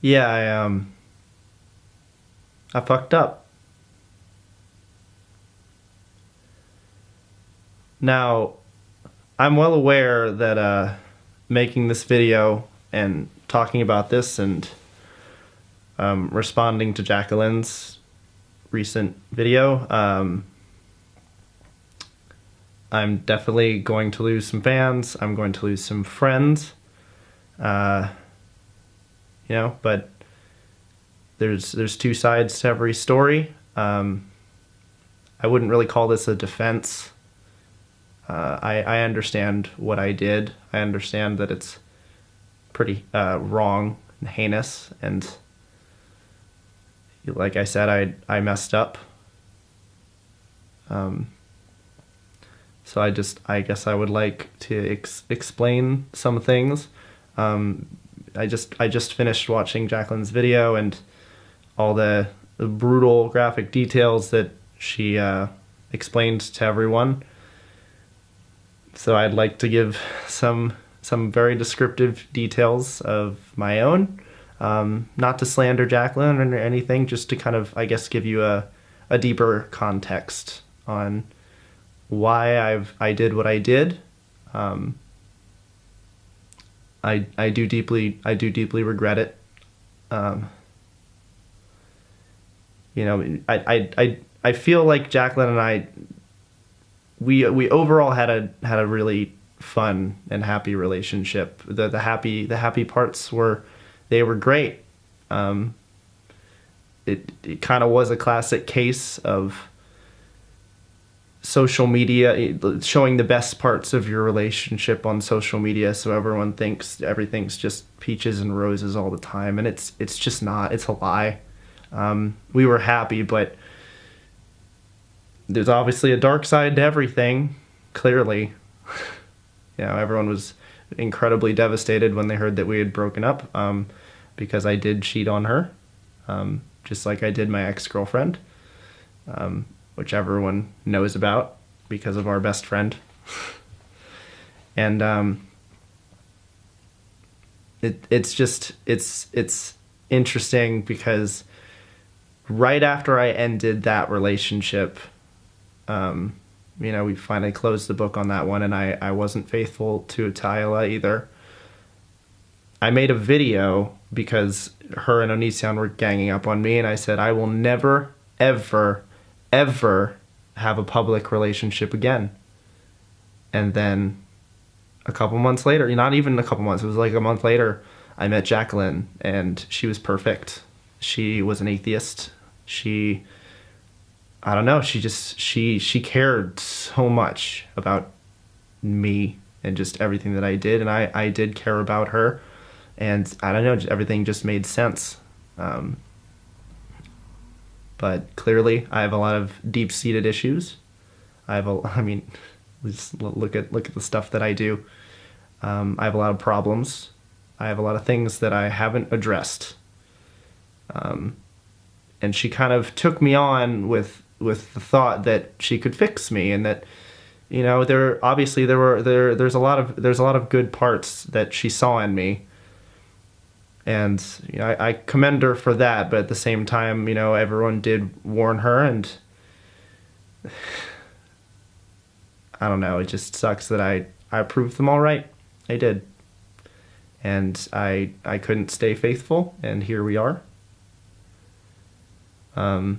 Yeah, I fucked up. Now, I'm well aware that making this video and talking about this and responding to Jacqueline's recent video, I'm definitely going to lose some fans. I'm going to lose some friends. But there's two sides to every story. I wouldn't really call this a defense. I understand what I did. I understand that it's pretty wrong and heinous, and like I said, I messed up. So I guess I would like to explain some things. I just finished watching Jacqueline's video and all the brutal graphic details that she explained to everyone. So I'd like to give some very descriptive details of my own, not to slander Jacqueline or anything, just to kind of, I guess, give you a deeper context on why I did what I did. I do deeply regret it. I feel like Jacqueline and I, we overall had a really fun and happy relationship. The happy parts were great. It kind of was a classic case of social media showing the best parts of your relationship on social media, so everyone thinks everything's just peaches and roses all the time, and it's just not. It's a lie. We were happy, but there's obviously a dark side to everything, clearly. Everyone was incredibly devastated when they heard that we had broken up, because I did cheat on her, just like I did my ex-girlfriend, which everyone knows about because of our best friend. And it's interesting because right after I ended that relationship, we finally closed the book on that one, and I wasn't faithful to Tyla either. I made a video because her and Onision were ganging up on me, and I said I will never, ever have a public relationship again. And then a couple months later, not even a couple months, it was like a month later, I met Jacqueline, and she was perfect. She was an atheist. I don't know, she cared so much about me and just everything that I did, and I did care about her, and I don't know, everything just made sense. But clearly, I have a lot of deep-seated issues. Just look at the stuff that I do. I have a lot of problems. I have a lot of things that I haven't addressed. And she kind of took me on with the thought that she could fix me, and that, there's a lot of good parts that she saw in me. And I commend her for that, but at the same time, everyone did warn her, and I don't know, it just sucks that I proved them all right. I did. And I couldn't stay faithful, and here we are. I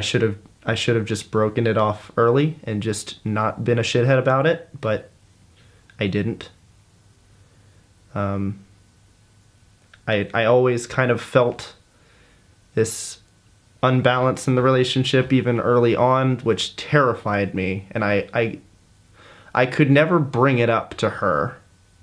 should have just broken it off early and just not been a shithead about it, but I didn't. I always kind of felt this unbalance in the relationship even early on, which terrified me, and I could never bring it up to her.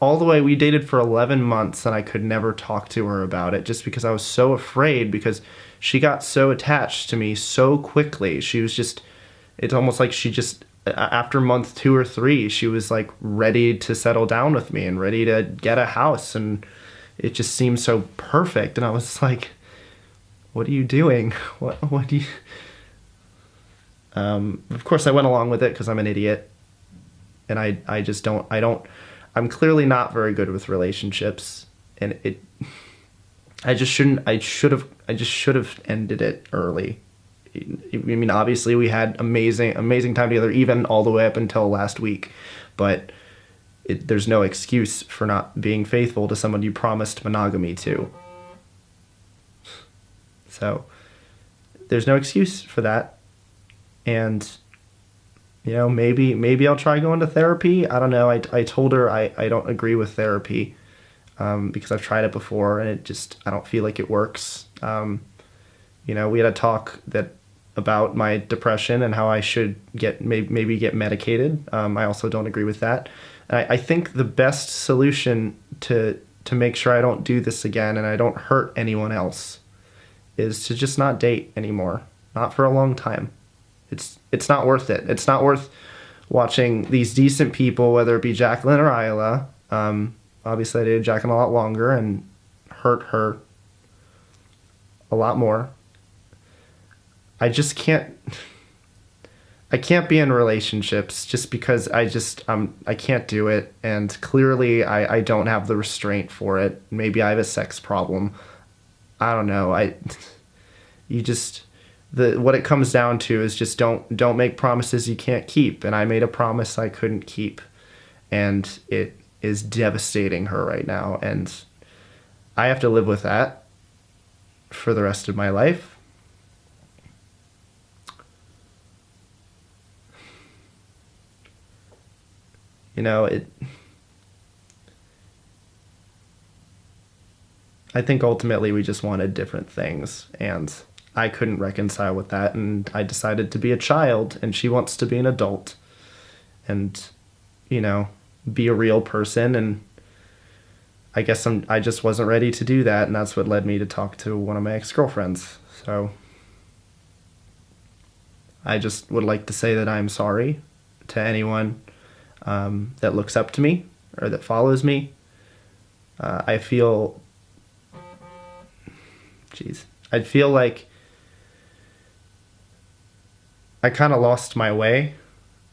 All the way, we dated for 11 months, and I could never talk to her about it just because I was so afraid, because she got so attached to me so quickly. She was just, it's almost like she just, after month 2 or 3, she was like ready to settle down with me and ready to get a house, and it just seemed so perfect, and I was like, what are you doing? What do you... Of course I went along with it because I'm an idiot, and I just don't, I'm clearly not very good with relationships, and I just should have ended it early. I mean, obviously we had amazing time together, even all the way up until last week, but there's no excuse for not being faithful to someone you promised monogamy to. So there's no excuse for that. And, you know, maybe I'll try going to therapy. I don't know. I told her I don't agree with therapy, because I've tried it before and I don't feel like it works. You know, we had a talk about my depression and how I should maybe get medicated. I also don't agree with that. And I think the best solution to make sure I don't do this again and I don't hurt anyone else is to just not date anymore. Not for a long time. It's not worth it. It's not worth watching these decent people, whether it be Jacqueline or Isla. Obviously I dated Jacqueline a lot longer and hurt her a lot more. I can't be in relationships just because I can't do it, and clearly I don't have the restraint for it. Maybe I have a sex problem. I don't know. What it comes down to is just don't make promises you can't keep, and I made a promise I couldn't keep, and it is devastating her right now, and I have to live with that for the rest of my life. You know, I think ultimately we just wanted different things, and I couldn't reconcile with that, and I decided to be a child, and she wants to be an adult, and, you know, be a real person, and I guess I just wasn't ready to do that, and that's what led me to talk to one of my ex-girlfriends. So I just would like to say that I'm sorry to anyone that looks up to me or that follows me. I feel like I kind of lost my way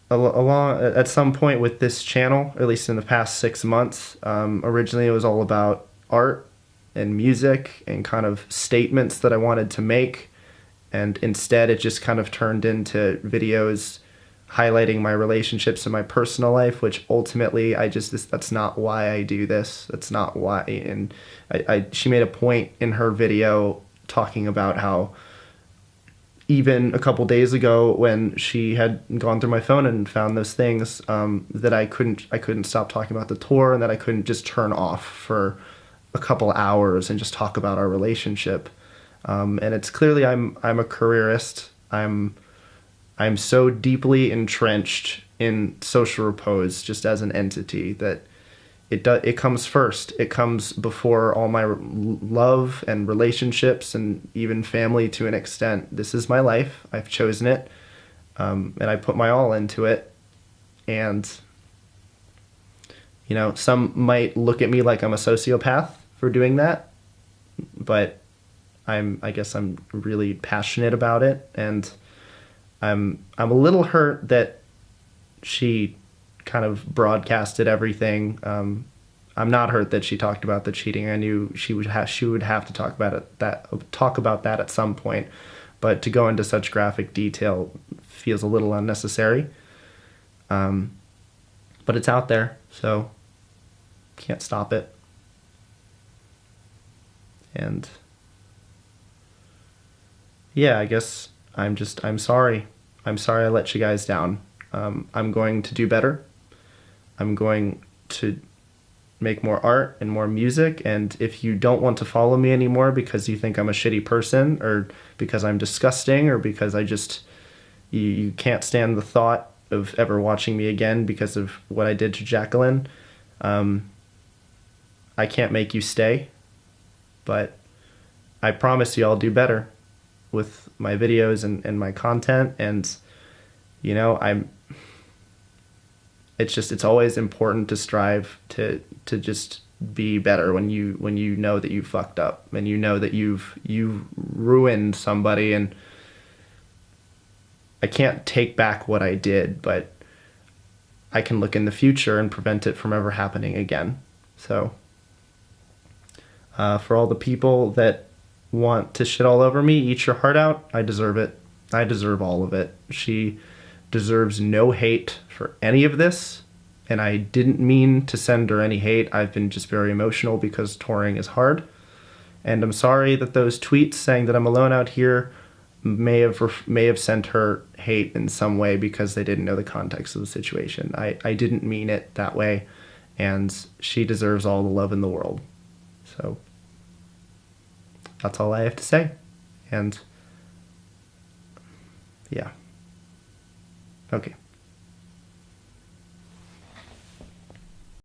along at some point with this channel, at least in the past 6 months. Originally it was all about art and music and kind of statements that I wanted to make, and instead it just kind of turned into videos highlighting my relationships in my personal life, which ultimately that's not why I do this. That's not why. And she made a point in her video talking about how even a couple days ago when she had gone through my phone and found those things, that I couldn't stop talking about the tour, and that I couldn't just turn off for a couple hours and just talk about our relationship. And it's clearly I'm a careerist. I'm so deeply entrenched in Social Repose just as an entity that it comes first. It comes before all my love and relationships and even family to an extent. This is my life. I've chosen it, and I put my all into it. And, you know, some might look at me like I'm a sociopath for doing that, but I guess I'm really passionate about it, and I'm a little hurt that she kind of broadcasted everything. I'm not hurt that she talked about the cheating. I knew she would have to talk about that at some point, but to go into such graphic detail feels a little unnecessary. But it's out there, so can't stop it. And yeah, I guess I'm sorry. I'm sorry I let you guys down. I'm going to do better. I'm going to make more art and more music, and if you don't want to follow me anymore because you think I'm a shitty person, or because I'm disgusting, or because you can't stand the thought of ever watching me again because of what I did to Jacqueline, I can't make you stay, but I promise you I'll do better with my videos and my content. And, you know, it's always important to strive to just be better when you know that you fucked up, and you know that you've ruined somebody. And I can't take back what I did, but I can look in the future and prevent it from ever happening again. So For all the people that want to shit all over me, eat your heart out. I deserve it. I deserve all of it. She deserves no hate for any of this. And I didn't mean to send her any hate. I've been just very emotional because touring is hard. And I'm sorry that those tweets saying that I'm alone out here may have sent her hate in some way because they didn't know the context of the situation. I didn't mean it that way, and she deserves all the love in the world. So that's all I have to say. And yeah. Okay.